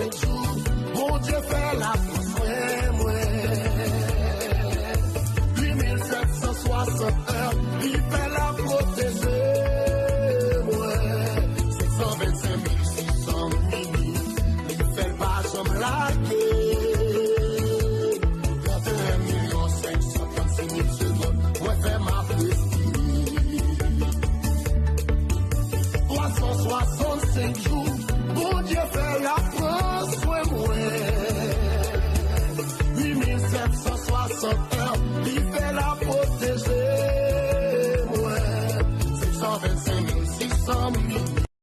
605 jours, mon Dieu fait la pousse, moi. 8760 heures, il fait la protéger, moi. 625 600 minutes, il fait le pas jamais laquer. 31 536 000 secondes, moi fait ma prestige. 365 jours, bon Dieu fait la France, moi. 8760 heures, il fait la protéger, moi. 625 600 000.